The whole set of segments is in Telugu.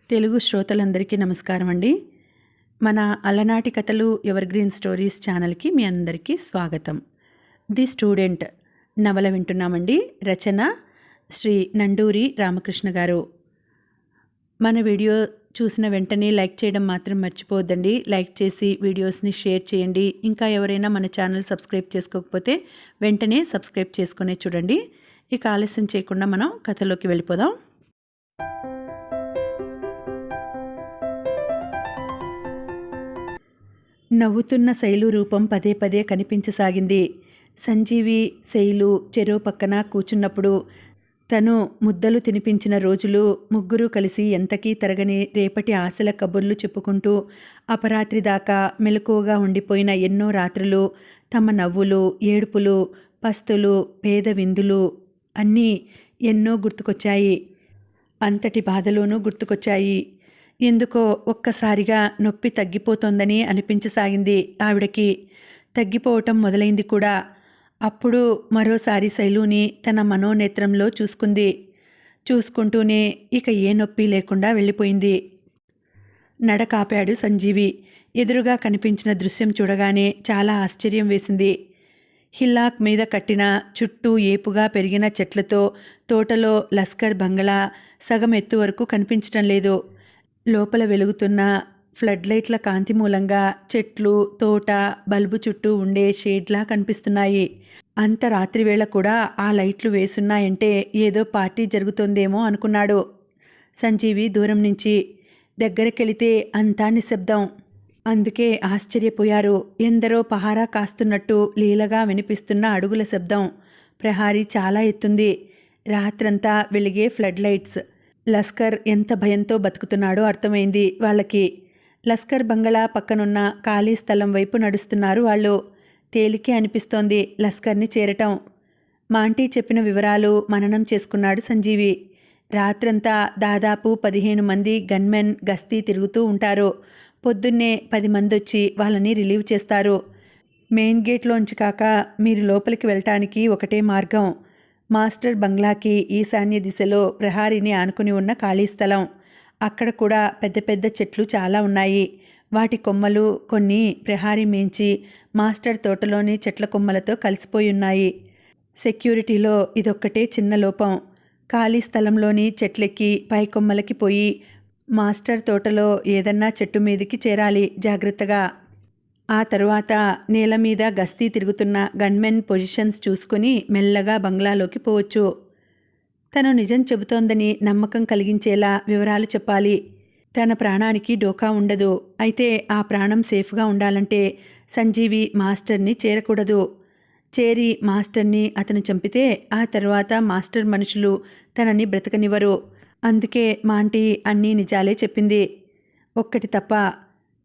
తెలుగు శ్రోతలందరికీ నమస్కారం అండి. మన అలనాటి కథలు ఎవర్‌గ్రీన్ స్టోరీస్ ఛానల్‌కి మీ అందరికీ స్వాగతం. ది స్టూడెంట్ నవల వింటున్నామండి. రచన శ్రీ నండూరి రామకృష్ణ గారు. మన వీడియో చూసిన వెంటనే లైక్ చేయడం మాత్రం మర్చిపోవద్దండి. లైక్ చేసి వీడియోస్ని షేర్ చేయండి. ఇంకా ఎవరైనా మన ఛానల్ సబ్స్క్రైబ్ చేసుకోకపోతే వెంటనే సబ్స్క్రైబ్ చేసుకునే చూడండి. ఇక ఆలస్యం చేయకుండా మనం కథలోకి వెళ్ళిపోదాం. నవ్వుతున్న శైలు రూపం పదే పదే కనిపించసాగింది. సంజీవి, శైలు చెరో పక్కన కూర్చున్నప్పుడు తను ముద్దలు తినిపించిన రోజులు, ముగ్గురు కలిసి ఎంతకీ తరగని రేపటి ఆశల కబుర్లు చెప్పుకుంటూ అపరాత్రి దాకా మెలకువగా ఉండిపోయిన ఎన్నో రాత్రులు, తమ నవ్వులు, ఏడుపులు, పస్తులు, పేద విందులు అన్నీ ఎన్నో గుర్తుకొచ్చాయి. అంతటి బాధలోనూ గుర్తుకొచ్చాయి. ఎందుకో ఒక్కసారిగా నొప్పి తగ్గిపోతోందని అనిపించసాగింది ఆవిడకి. తగ్గిపోవటం మొదలైంది కూడా. అప్పుడు మరోసారి శైలుని తన మనోనేత్రంలో చూసుకుంది. చూసుకుంటూనే ఇక ఏ నొప్పి లేకుండా వెళ్ళిపోయింది. నడకాపాడు సంజీవి. ఎదురుగా కనిపించిన దృశ్యం చూడగానే చాలా ఆశ్చర్యం వేసింది. హిల్లాక్ మీద కట్టిన చుట్టూ ఏపుగా పెరిగిన చెట్లతో తోటలో లస్కర్ బంగళా సగం ఎత్తు వరకు కనిపించటం లేదు. లోపల వెలుగుతున్న ఫ్లడ్ లైట్ల కాంతి మూలంగా చెట్లు, తోట, బల్బు చుట్టూ ఉండే షేడ్లా కనిపిస్తున్నాయి. అంత రాత్రివేళ కూడా ఆ లైట్లు వేసున్నాయంటే ఏదో పార్టీ జరుగుతోందేమో అనుకున్నాడు సంజీవి దూరం నుంచి. దగ్గరకెళితే అంతా నిశ్శబ్దం. అందుకే ఆశ్చర్యపోయారు. ఎందరో పహారా కాస్తున్నట్టు లీలగా వినిపిస్తున్న అడుగుల శబ్దం. ప్రహారీ చాలా ఎత్తుంది. రాత్రంతా వెలిగే ఫ్లడ్ లైట్స్. లస్కర్ ఎంత భయంతో బతుకుతున్నాడో అర్థమైంది వాళ్ళకి. లస్కర్ బంగళా పక్కనున్న ఖాళీ స్థలం వైపు నడుస్తున్నారు వాళ్ళు. తేలికే అనిపిస్తోంది లస్కర్ని చేరటం. మాంటీ చెప్పిన వివరాలు మననం చేసుకున్నాడు సంజీవి. రాత్రంతా దాదాపు 15 మంది గన్మెన్ గస్తీ తిరుగుతూ ఉంటారు. పొద్దున్నే 10 మంది వచ్చి వాళ్ళని రిలీవ్ చేస్తారు. మెయిన్ గేట్లోంచి కాక మీరు లోపలికి వెళ్ళటానికి ఒకటే మార్గం. మాస్టర్ బంగ్లాకి ఈశాన్య దిశలో ప్రహారీని ఆనుకుని ఉన్న ఖాళీ స్థలం. అక్కడ కూడా పెద్ద పెద్ద చెట్లు చాలా ఉన్నాయి. వాటి కొమ్మలు కొన్ని ప్రహారీ మేంచి మాస్టర్ తోటలోని చెట్ల కొమ్మలతో కలిసిపోయి ఉన్నాయి. సెక్యూరిటీలో ఇదొక్కటే చిన్న లోపం. ఖాళీ స్థలంలోని చెట్లెక్కి పై కొమ్మలకి పోయి మాస్టర్ తోటలో ఏదన్నా చెట్టు మీదికి చేరాలి జాగ్రత్తగా. ఆ తరువాత నేల మీద గస్తీ తిరుగుతున్న గన్మెన్ పొజిషన్స్ చూసుకుని మెల్లగా బంగ్లాలోకి పోవచ్చు. తను నిజం చెబుతోందని నమ్మకం కలిగించేలా వివరాలు చెప్పాలి. తన ప్రాణానికి డోకా ఉండదు. అయితే ఆ ప్రాణం సేఫ్గా ఉండాలంటే సంజీవి మాస్టర్ని చేరకూడదు. చేరి మాస్టర్ని అతను చంపితే ఆ తర్వాత మాస్టర్ మనుషులు తనని బ్రతకనివ్వరు. అందుకే మాంటీ అన్నీ నిజాలే చెప్పింది. ఒక్కటి తప్ప.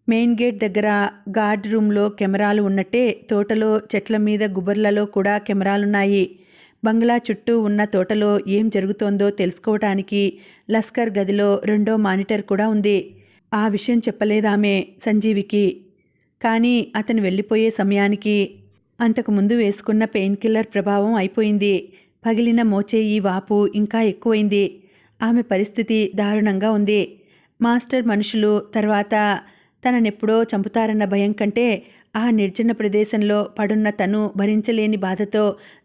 మెయిన్ గేట్ దగ్గర గార్డ్ రూమ్లో కెమెరాలు ఉన్నట్టే తోటలో చెట్ల మీద గుబర్లలో కూడా కెమెరాలున్నాయి. బంగ్లా చుట్టూ ఉన్న తోటలో ఏం జరుగుతోందో తెలుసుకోవటానికి లస్కర్ గదిలో 2వ మానిటర్ కూడా ఉంది. ఆ విషయం చెప్పలేదామె సంజీవికి. కానీ అతను వెళ్ళిపోయే సమయానికి అంతకుముందు వేసుకున్న పెయిన్ కిల్లర్ ప్రభావం అయిపోయింది. పగిలిన మోచేయి వాపు ఇంకా ఎక్కువైంది. ఆమె పరిస్థితి దారుణంగా ఉంది. మాస్టర్ మనుషులు తర్వాత తననెప్పుడో చంపుతారన్న భయం కంటే ఆ నిర్జన ప్రదేశంలో పడున్న తను భరించలేని బాధతో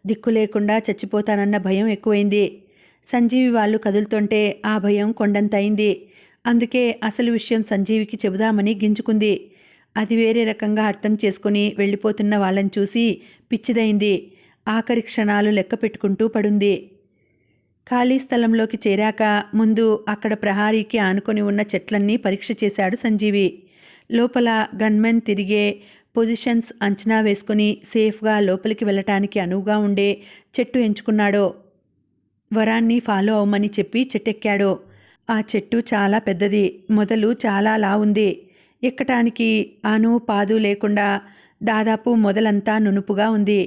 దిక్కు లేకుండా చచ్చిపోతానన్న భయం ఎక్కువైంది. సంజీవి వాళ్ళు కదులుతుంటే ఆ భయం కొండంతైంది. అందుకే అసలు విషయం సంజీవికి చెబుదామని గింజుకుంది. అది వేరే రకంగా అర్థం చేసుకుని వెళ్ళిపోతున్న వాళ్ళని చూసి పిచ్చిదైంది. ఆఖరి క్షణాలు లెక్క పెట్టుకుంటూ పడుంది. ఖాళీ స్థలంలోకి చేరాక ముందు అక్కడ ప్రహారీకి ఆనుకొని ఉన్న చెట్లన్నీ పరీక్ష చేశాడు సంజీవి. లోపల గన్మెన్ తిరిగే పొజిషన్స్ అంచనా వేసుకుని సేఫ్గా లోపలికి వెళ్ళటానికి అనువుగా ఉండే చెట్టు ఎంచుకున్నాడు. వరాన్ని ఫాలో అవ్వమని చెప్పి చెట్టెక్కాడు. ఆ చెట్టు చాలా పెద్దది. మొదలు చాలా లావుంది. ఎక్కటానికి ఆను పాదు లేకుండా దాదాపు మొదలంతా నునుపుగా ఉంది.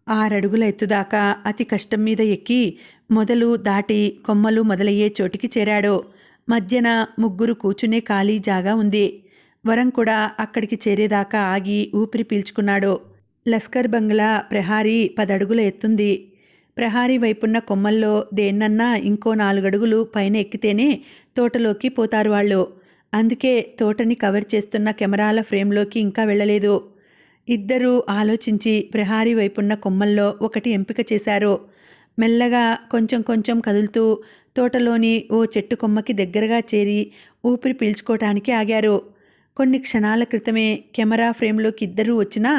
6 అడుగుల ఎత్తుదాకా అతి కష్టం మీద ఎక్కి మొదలు దాటి కొమ్మలు మొదలయ్యే చోటికి చేరాడు. మధ్యన ముగ్గురు కూర్చునే ఖాళీ జాగా ఉంది. వరం కూడా అక్కడికి చేరేదాకా ఆగి ఊపిరి పీల్చుకున్నాడు. లస్కర్ బంగ్లా ప్రహారీ 10 అడుగుల ఎత్తుంది. ప్రహారీ వైపున్న కొమ్మల్లో దేన్నన్నా ఇంకో 4 అడుగులు పైన ఎక్కితేనే తోటలోకి పోతారు వాళ్ళు. అందుకే తోటని కవర్ చేస్తున్న కెమెరాల ఫ్రేమ్లోకి ఇంకా వెళ్ళలేదు. ఇద్దరూ ఆలోచించి ప్రహారీ వైపున్న కొమ్మల్లో ఒకటి ఎంపిక చేశారు. మెల్లగా కొంచెం కొంచెం కదులుతూ తోటలోని ఓ చెట్టు కొమ్మకి దగ్గరగా చేరి ఊపిరి పీల్చుకోవటానికి ఆగారు. కొన్ని క్షణాల క్రితమే కెమెరా ఫ్రేమ్లోకి ఇద్దరూ వచ్చినా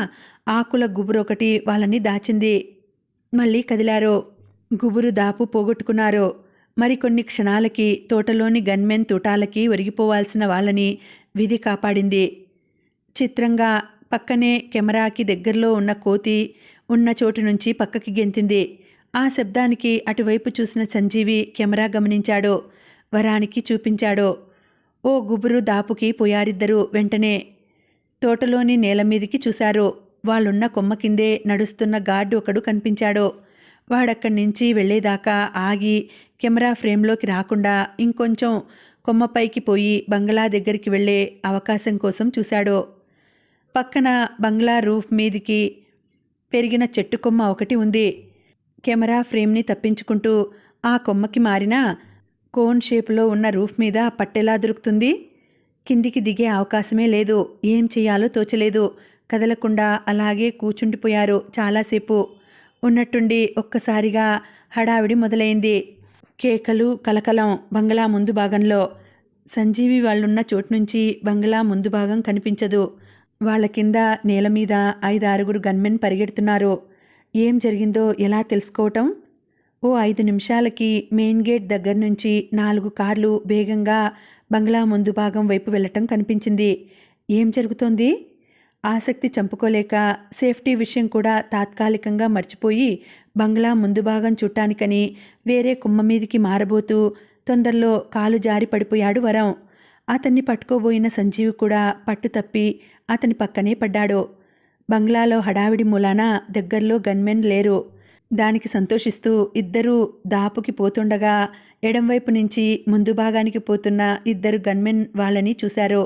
ఆకుల గుబురొకటి వాళ్ళని దాచింది. మళ్ళీ కదిలారు. గుబురు దాపు పోగొట్టుకున్నారు. మరికొన్ని క్షణాలకి తోటలోని గన్మెన్ తూటాలకి ఒరిగిపోవాల్సిన వాళ్ళని విధి కాపాడింది. చిత్రంగా పక్కనే కెమెరాకి దగ్గరలో ఉన్న కోతి ఉన్న చోటు నుంచి పక్కకి గెంతింది. ఆ శబ్దానికి అటువైపు చూసిన సంజీవి కెమెరా గమనించాడు. వరానికి చూపించాడు. ఓ గుబురు దాపుకి పోయారిద్దరూ. వెంటనే తోటలోని నేలమీదికి చూశారు. వాళ్ళున్న కొమ్మ కిందే నడుస్తున్న గార్డు ఒకడు కనిపించాడు. వాడక్కడి నుంచి వెళ్లేదాకా ఆగి కెమెరా ఫ్రేమ్లోకి రాకుండా ఇంకొంచెం కొమ్మపైకి పోయి బంగ్లా దగ్గరికి వెళ్లే అవకాశం కోసం చూశాడు. పక్కన బంగ్లా రూఫ్ మీదికి పెరిగిన చెట్టు కొమ్మ ఒకటి ఉంది. కెమెరా ఫ్రేమ్ని తప్పించుకుంటూ ఆ కొమ్మకి మారిన కోన్ షేపులో ఉన్న రూఫ్ మీద పట్టెలా దొరుకుతుంది? కిందికి దిగే అవకాశమే లేదు. ఏం చెయ్యాలో తోచలేదు. కదలకుండా అలాగే కూచుండిపోయారు చాలాసేపు. ఉన్నట్టుండి ఒక్కసారిగా హడావిడి మొదలైంది. కేకలు, కలకలం బంగ్లా ముందు భాగంలో. సంజీవి వాళ్ళున్న చోటు నుంచి బంగ్లా ముందు భాగం కనిపించదు. వాళ్ళ కింద నేల మీద 5-6 గన్మెన్ పరిగెడుతున్నారు. ఏం జరిగిందో ఎలా తెలుసుకోవటం? ఓ 5 నిమిషాలకి మెయిన్ గేట్ దగ్గర నుంచి 4 కార్లు వేగంగా బంగ్లా ముందు భాగం వైపు వెళ్ళటం కనిపించింది. ఏం జరుగుతోంది? ఆసక్తి చంపుకోలేక సేఫ్టీ విషయం కూడా తాత్కాలికంగా మర్చిపోయి బంగ్లా ముందు భాగం చూడటానికని వేరే కొమ్మ మీదికి మారబోతూ తొందరలో కాలు జారి పడిపోయాడు వరం. అతన్ని పట్టుకోబోయిన సంజీవి కూడా పట్టు తప్పి అతని పక్కనే పడ్డాడు. బంగ్లాలో హడావిడి మూలాన దగ్గరలో గన్మెన్ లేరు. దానికి సంతోషిస్తూ ఇద్దరూ దాపుకి పోతుండగా ఎడంవైపు నుంచి ముందు భాగానికి పోతున్న 2 గన్మెన్ వాళ్ళని చూశారు.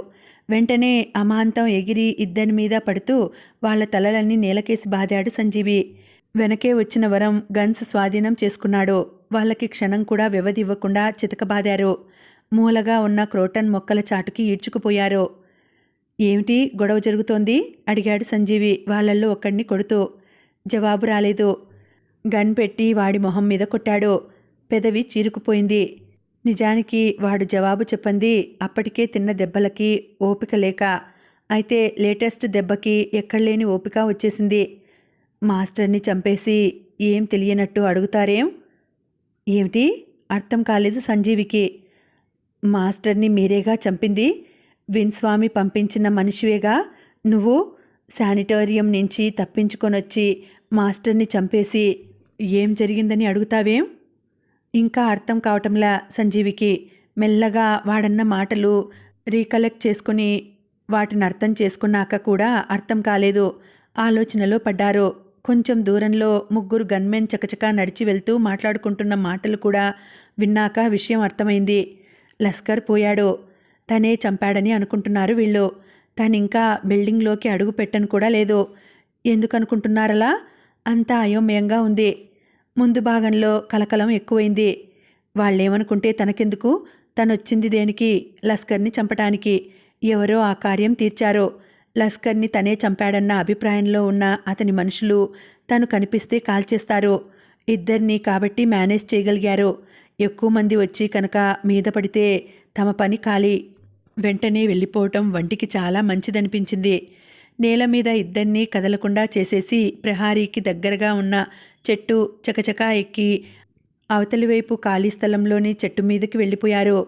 వెంటనే అమాంతం ఎగిరి ఇద్దరి మీద పడుతూ వాళ్ల తలలన్నీ నేలకేసి బాదాడు సంజీవి. వెనకే వచ్చిన వరం గన్స్ స్వాధీనం చేసుకున్నాడు. వాళ్ళకి క్షణం కూడా వ్యవధి ఇవ్వకుండా చితకబాదారు. మూలగా ఉన్న క్రోటన్ మొక్కల చాటుకి ఈడ్చుకుపోయారు. ఏమిటి గొడవ జరుగుతోంది? అడిగాడు సంజీవి వాళ్ళల్లో ఒకడిని కొడుతూ. జవాబు రాలేదు. గన్ పెట్టి వాడి మొహం మీద కొట్టాడు. పెదవి చీరుకుపోయింది. నిజానికి వాడు జవాబు చెప్పంది అప్పటికే తిన్న దెబ్బలకి ఓపిక లేక. అయితే లేటెస్ట్ దెబ్బకి ఎక్కడలేని ఓపిక వచ్చేసింది. మాస్టర్ని చంపేసి ఏం తెలియనట్టు అడుగుతారేం? ఏమిటి? అర్థం కాలేదు సంజీవికి. మాస్టర్ని మీరేగా చంపింది? విన్స్వామి పంపించిన మనిషివేగా నువ్వు? శానిటోరియం నుంచి తప్పించుకొనొచ్చి మాస్టర్ని చంపేసి ఏం జరిగిందని అడుగుతావేం? ఇంకా అర్థం కావటంలా సంజీవికి. మెల్లగా వాడన్న మాటలు రీకలెక్ట్ చేసుకుని వాటిని అర్థం చేసుకున్నాక కూడా అర్థం కాలేదు. ఆలోచనలో పడ్డారు. కొంచెం దూరంలో 3 గన్మెన్ చకచకా నడిచి వెళ్తూ మాట్లాడుకుంటున్న మాటలు కూడా విన్నాక విషయం అర్థమైంది. లస్కర్ పోయాడు. తనే చంపాడని అనుకుంటున్నారు వీళ్ళు. తనింకా బిల్డింగ్లోకి అడుగు పెట్టను కూడా లేదు. ఎందుకనుకుంటున్నారలా? అంతా అయోమయంగా ఉంది. ముందు భాగంలో కలకలం ఎక్కువైంది. వాళ్ళేమనుకుంటే తనకెందుకు? తనొచ్చింది దేనికి? లస్కర్ని చంపటానికి. ఎవరో ఆ కార్యం తీర్చారు. లస్కర్ని తనే చంపాడన్న అభిప్రాయంలో ఉన్న అతని మనుషులు తను కనిపిస్తే కాల్చేస్తారు. ఇద్దరిని కాబట్టి మేనేజ్ చేయగలిగారు. ఎక్కువ మంది వచ్చి కనుక మీద పడితే తమ పని ఖాళీ. వెంటనే వెళ్ళిపోవటం వంటికి చాలా మంచిదనిపించింది. నేల మీద ఇద్దరినీ కదలకుండా చేసేసి ప్రహారీకి దగ్గరగా ఉన్న చెట్టు చకచకా ఎక్కి అవతలివైపు ఖాళీ స్థలంలోని చెట్టు మీదకి వెళ్ళిపోయారు.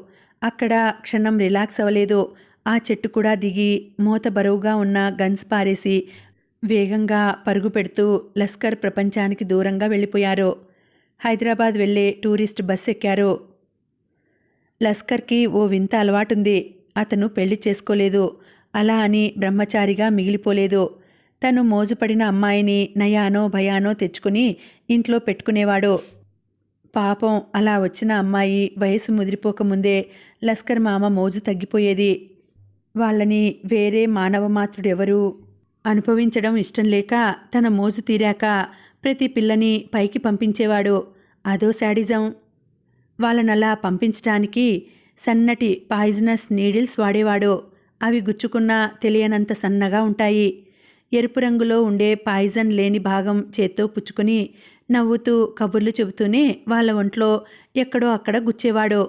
అక్కడ క్షణం రిలాక్స్ అవ్వలేదు. ఆ చెట్టు కూడా దిగి మూత బరువుగా ఉన్న గన్స్ పారేసి వేగంగా పరుగు పెడుతూ లస్కర్ ప్రపంచానికి దూరంగా వెళ్ళిపోయారు. హైదరాబాద్ వెళ్లే టూరిస్ట్ బస్ ఎక్కారు. లస్కర్కి ఓ వింత అలవాటుంది. అతను పెళ్లి చేసుకోలేదు. అలా అని బ్రహ్మచారిగా మిగిలిపోలేదు. తను మోజుపడిన అమ్మాయిని నయానో భయానో తెచ్చుకుని ఇంట్లో పెట్టుకునేవాడు. పాపం అలా వచ్చిన అమ్మాయి వయసు ముదిరిపోకముందే లస్కర్ మామ మోజు తగ్గిపోయేది. వాళ్ళని వేరే మానవ మాతృడెవరూ అనుభవించడం ఇష్టం లేక తన మోజు తీరాక ప్రతి పిల్లని పైకి పంపించేవాడు. అదో శాడిజం. వాళ్ళనలా పంపించటానికి సన్నటి పాయిజనస్ నీడిల్స్ వాడేవాడు. అవి గుచ్చుకున్నా తెలియనంత సన్నగా ఉంటాయి. ఎరుపు రంగులో ఉండే పాయిజన్ లేని భాగం చేత్తో పుచ్చుకొని నవ్వుతూ కబుర్లు చెబుతూనే వాళ్ళ ఒంట్లో ఎక్కడో అక్కడ గుచ్చేవాడు.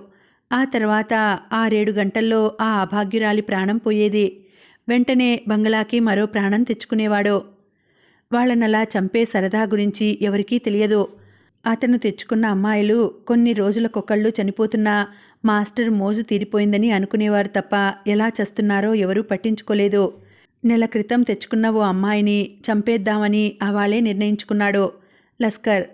ఆ తర్వాత 6-7 గంటల్లో ఆ అభాగ్యురాలి ప్రాణం పోయేది. వెంటనే బంగళాకి మరో ప్రాణం తెచ్చుకునేవాడు. వాళ్ళనలా చంపే సరదా గురించి ఎవరికీ తెలియదు. అతను తెచ్చుకున్న అమ్మాయిలు కొన్ని రోజులకొకళ్ళు చనిపోతున్నా మాస్టర్ మోజు తీరిపోయిందని అనుకునేవారు తప్ప ఎలా చస్తున్నారో ఎవరూ పట్టించుకోలేదు. నెల క్రితం తెచ్చుకున్న ఓ అమ్మాయిని చంపేద్దామని అవాళే నిర్ణయించుకున్నాడు లస్కర్.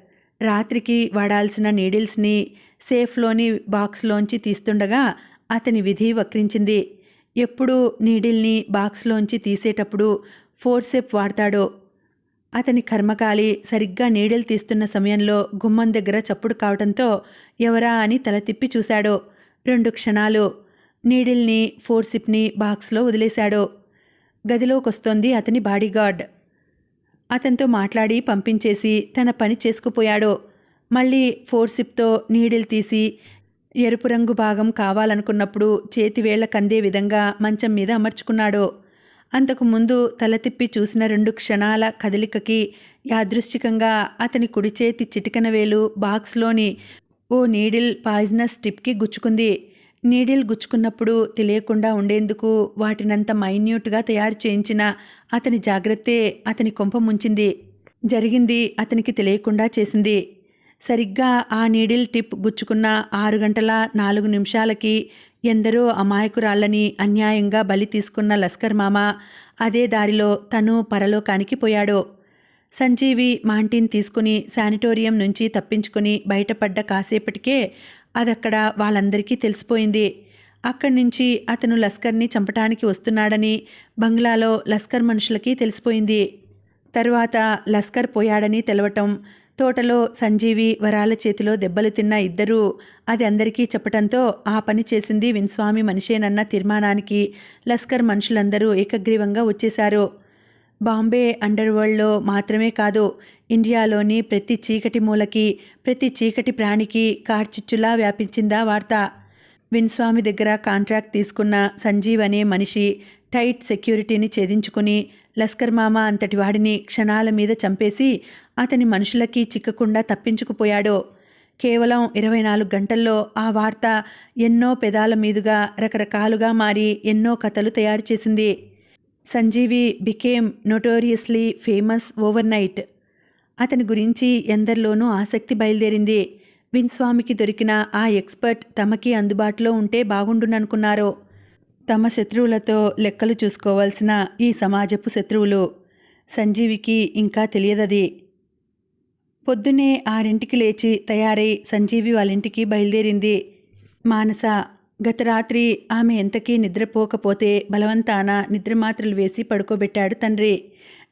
రాత్రికి వాడాల్సిన నీడిల్స్ని సేఫ్లోని బాక్స్లోంచి తీస్తుండగా అతని విధి వక్రించింది. ఎప్పుడూ నీడిల్ని బాక్స్లోంచి తీసేటప్పుడు ఫోర్సెప్ వాడతాడు. అతని కర్మకాలి సరిగ్గా నీడిల్ తీస్తున్న సమయంలో గుమ్మం దగ్గర చప్పుడు కావడంతో ఎవరా అని తల తిప్పి చూశాడు. 2 క్షణాలు. నీడిల్ని ఫోర్సిప్ని బాక్స్లో వదిలేశాడు. గదిలోకొస్తోంది అతని బాడీగార్డ్. అతనితో మాట్లాడి పంపించేసి తన పని చేసుకుపోయాడు. మళ్ళీ ఫోర్సిప్తో నీడిల్ తీసి ఎరుపు రంగు భాగం కావాలనుకున్నప్పుడు చేతివేళ్ల కందే విధంగా మంచం మీద అమర్చుకున్నాడు. అంతకుముందు తల తిప్పి చూసిన 2 క్షణాల కదలికకి యాదృశ్చికంగా అతని కుడి చేతి చిటికెన వేలు బాక్స్లోని ఓ నీడిల్ పాయిజనస్ టిప్కి గుచ్చుకుంది. నీడిల్ గుచ్చుకున్నప్పుడు తెలియకుండా ఉండేందుకు వాటినంత మైన్యూట్గా తయారు చేయించిన అతని జాగ్రత్తే అతని కొంప ముంచింది. జరిగింది అతనికి తెలియకుండా చేసింది. సరిగ్గా ఆ నీడిల్ టిప్ గుచ్చుకున్న 6 గంటల 4 నిమిషాలకి ఎందరో అమాయకురాళ్ళని అన్యాయంగా బలి తీసుకున్న లస్కర్ మామ అదే దారిలో తను పరలోకానికి పోయాడు. సంజీవి మాంటీని తీసుకుని శానిటోరియం నుంచి తప్పించుకుని బయటపడ్డ కాసేపటికే అదక్కడ వాళ్ళందరికీ తెలిసిపోయింది. అక్కడి నుంచి అతను లస్కర్ని చంపటానికి వస్తున్నాడని బంగ్లాలో లస్కర్ మనుషులకి తెలిసిపోయింది. తరువాత లస్కర్ పోయాడని తెలవటం, తోటలో సంజీవి వరాల చేతిలో దెబ్బలు తిన్న ఇద్దరూ అది అందరికీ చెప్పటంతో ఆ పని చేసింది విన్స్వామి మనిషేనన్న తీర్మానానికి లస్కర్ మనుషులందరూ ఏకగ్రీవంగా వచ్చేశారు. బాంబే అండర్వరల్డ్లో మాత్రమే కాదు, ఇండియాలోని ప్రతి చీకటి మూలకి, ప్రతి చీకటి ప్రాణికి కార్చిచ్చులా వ్యాపించిందా వార్త. విన్స్వామి దగ్గర కాంట్రాక్ట్ తీసుకున్న సంజీవ్ అనే మనిషి టైట్ సెక్యూరిటీని ఛేదించుకుని లస్కర్ మామ అంతటి వాడిని క్షణాల మీద చంపేసి అతని మనుషులకి చిక్కకుండా తప్పించుకుపోయాడు. కేవలం 24 గంటల్లో ఆ వార్త ఎన్నో పెదాల మీదుగా రకరకాలుగా మారి ఎన్నో కథలు తయారు చేసింది. సంజీవి బికేమ్ నోటోరియస్లీ ఫేమస్ ఓవర్ నైట్. అతని గురించి ఎందరిలోనూ ఆసక్తి బయలుదేరింది. విన్స్వామికి దొరికిన ఆ ఎక్స్పర్ట్ తమకి అందుబాటులో ఉంటే బాగుండుననుకున్నారు. తమ శత్రువులతో లెక్కలు చూసుకోవాల్సిన ఈ సమాజపు శత్రువులు. సంజీవికి ఇంకా తెలియదది. పొద్దున్నే 6ంటికి లేచి తయారై సంజీవి వాళ్ళింటికి బయలుదేరింది మానస. గత రాత్రి ఆమె ఎంతకీ నిద్రపోకపోతే బలవంతాన నిద్రమాత్రలు వేసి పడుకోబెట్టాడు తండ్రి.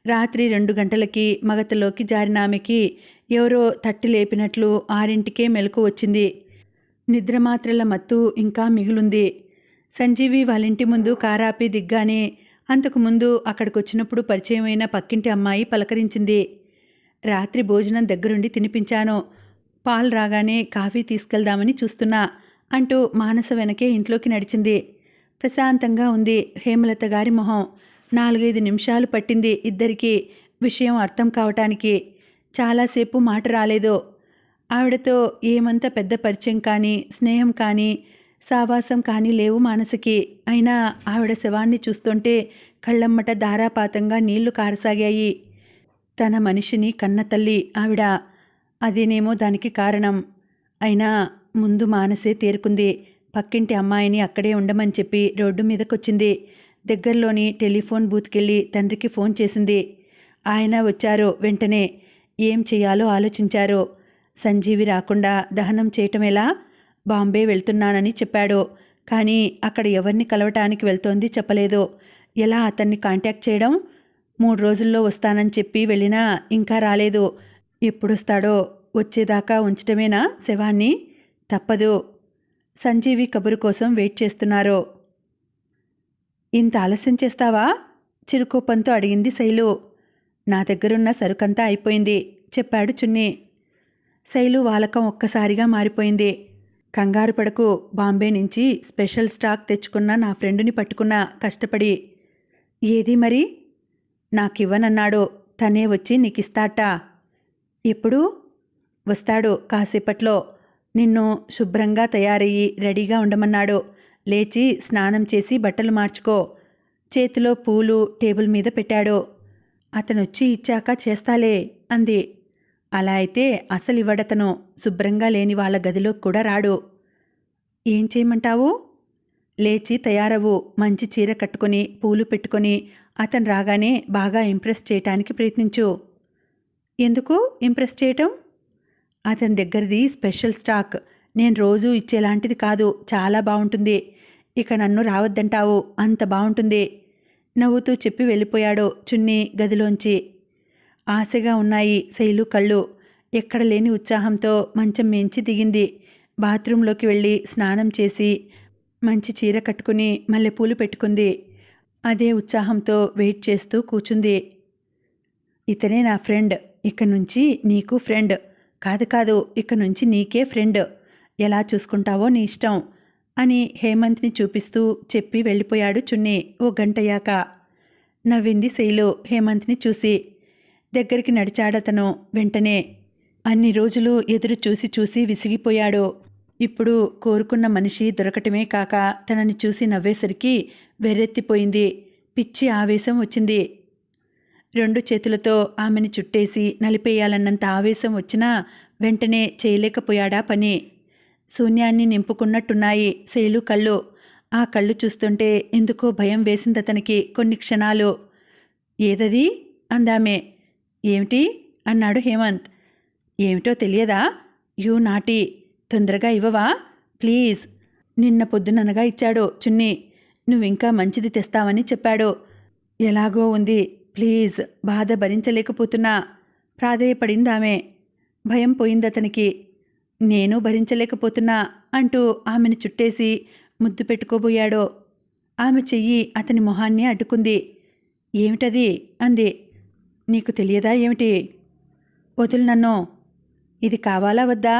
రాత్రి 2 గంటలకి మగతలోకి జారిన ఆమెకి ఎవరో తట్టి లేపినట్లు 6ంటికే మెలకు వచ్చింది. నిద్రమాత్రల మత్తు ఇంకా మిగులుంది. సంజీవి వాళ్ళింటి ముందు కారాపి దిగ్గానే అంతకుముందు అక్కడికొచ్చినప్పుడు పరిచయమైన పక్కింటి అమ్మాయి పలకరించింది. రాత్రి భోజనం దగ్గరుండి తినిపించాను. పాలు రాగానే కాఫీ తీసుకెళ్దామని చూస్తున్నా అంటూ మానస వెనకే ఇంట్లోకి నడిచింది. ప్రశాంతంగా ఉంది హేమలత గారి మొహం. 4-5 నిమిషాలు పట్టింది ఇద్దరికీ విషయం అర్థం కావటానికి. చాలాసేపు మాట రాలేదు. ఆవిడతో ఏమంత పెద్ద పరిచయం కానీ, స్నేహం కానీ, సావాసం కానీ లేవు మానసకి. అయినా ఆవిడ శవాన్ని చూస్తుంటే కళ్ళమ్మట ధారాపాతంగా నీళ్లు కారసాగాయి. తన మనిషిని కన్న తల్లి ఆవిడ. అదేనేమో దానికి కారణం. అయినా ముందు మానసే తేరుకుంది. పక్కింటి అమ్మాయిని అక్కడే ఉండమని చెప్పి రోడ్డు మీదకొచ్చింది. దగ్గరలోని టెలిఫోన్ బూత్కెళ్ళి తండ్రికి ఫోన్ చేసింది. ఆయన వచ్చారు. వెంటనే ఏం చెయ్యాలో ఆలోచించారు. సంజీవి రాకుండా దహనం చేయటమేలా? బాంబే వెళ్తున్నానని చెప్పాడు. కానీ అక్కడ ఎవరిని కలవటానికి వెళ్తోంది చెప్పలేదు. ఎలా అతన్ని కాంటాక్ట్ చేయడం? 3 రోజుల్లో వస్తానని చెప్పి వెళ్ళినా ఇంకా రాలేదు. ఎప్పుడొస్తాడో? వచ్చేదాకా ఉంచటమేనా శవాన్ని? తప్పదు. సంజీవి కబురు కోసం వెయిట్ చేస్తున్నారు. ఇంత ఆలస్యం చేస్తావా? చిరుకోపంతో అడిగింది శైలు. నా దగ్గరున్న సరుకంతా అయిపోయింది. చెప్పాడు చున్నీ. శైలు వాలకం ఒక్కసారిగా మారిపోయింది. కంగారు పడకు, బాంబే నుంచి స్పెషల్ స్టాక్ తెచ్చుకున్న నా ఫ్రెండుని పట్టుకున్నా కష్టపడి. ఏది మరి? నాకివ్వనన్నాడు. తనే వచ్చి నీకిస్తాట. ఎప్పుడు? వస్తాడు కాసేపట్లో. నిన్ను శుభ్రంగా తయారయ్యి రెడీగా ఉండమన్నాడు. లేచి స్నానం చేసి బట్టలు మార్చుకో. చేతిలో పూలు టేబుల్ మీద పెట్టాడు. అతనొచ్చి ఇచ్చాక చేస్తాలే అంది. అలా అయితే అసలు ఇవ్వడతను. శుభ్రంగా లేని వాళ్ళ గదిలోకి కూడా రాడు. ఏం చేయమంటావు? లేచి తయారవు. మంచి చీర కట్టుకొని పూలు పెట్టుకొని అతను రాగానే బాగా ఇంప్రెస్ చేయటానికి ప్రయత్నించు. ఎందుకు ఇంప్రెస్ చేయటం? అతని దగ్గరది స్పెషల్ స్టాక్. నేను రోజూ ఇచ్చేలాంటిది కాదు. చాలా బాగుంటుంది. ఇక నన్ను రావద్దంటావు, అంత బాగుంటుంది. నవ్వుతూ చెప్పి వెళ్ళిపోయాడు చున్నీ గదిలోంచి. ఆశగా ఉన్నాయి శైలు కళ్ళు. ఎక్కడ లేని ఉత్సాహంతో మంచం మించి దిగింది. బాత్రూంలోకి వెళ్ళి స్నానం చేసి మంచి చీర కట్టుకుని మల్లెపూలు పెట్టుకుంది. అదే ఉత్సాహంతో వెయిట్ చేస్తూ కూర్చుంది. ఇతనే నా ఫ్రెండ్. ఇక నుంచి నీకు ఫ్రెండ్. కాదు, ఇక నుంచి నీకే ఫ్రెండ్. ఎలా చూసుకుంటావో నీ ఇష్టం అని హేమంత్ని చూపిస్తూ చెప్పి వెళ్ళిపోయాడు చున్నీ. ఓ గంటయ్యాక నవ్వింది శైలు హేమంత్ని చూసి. దగ్గరికి నడిచాడతను. వెంటనే అన్ని రోజులు ఎదురు చూసి చూసి విసిగిపోయాడు. ఇప్పుడు కోరుకున్న మనిషి దొరకటమే కాక తనని చూసి నవ్వేసరికి వెర్రెత్తిపోయింది. పిచ్చి ఆవేశం వచ్చింది. 2 చేతులతో ఆమెని చుట్టేసి నలిపేయాలన్నంత ఆవేశం వచ్చినా వెంటనే చేయలేకపోయాడా పని. శూన్యాన్ని నింపుకున్నట్టున్నాయి శైలు కళ్ళు. ఆ కళ్ళు చూస్తుంటే ఎందుకో భయం వేసిందతనికి కొన్ని క్షణాలు. ఏదది? అందామే. ఏమిటి? అన్నాడు హేమంత్. ఏమిటో తెలియదా? You naughty. తొందరగా ఇవ్వవా ప్లీజ్. నిన్న పొద్దుననగా ఇచ్చాడు చున్నీ. నువ్వింకా మంచిది తెస్తావని చెప్పాడు. ఎలాగో ఉంది. ప్లీజ్, బాధ భరించలేకపోతున్నా. ప్రాధేయపడిందామె. భయం పోయిందతనికి. నేను భరించలేకపోతున్నా అంటూ ఆమెను చుట్టేసి ముద్దు పెట్టుకోబోయాడు. ఆమె చెయ్యి అతని మొహాన్ని అడ్డుకుంది. ఏమిటది? అంది. నీకు తెలియదా ఏమిటి? వదులు నన్ను. ఇది కావాలా వద్దా?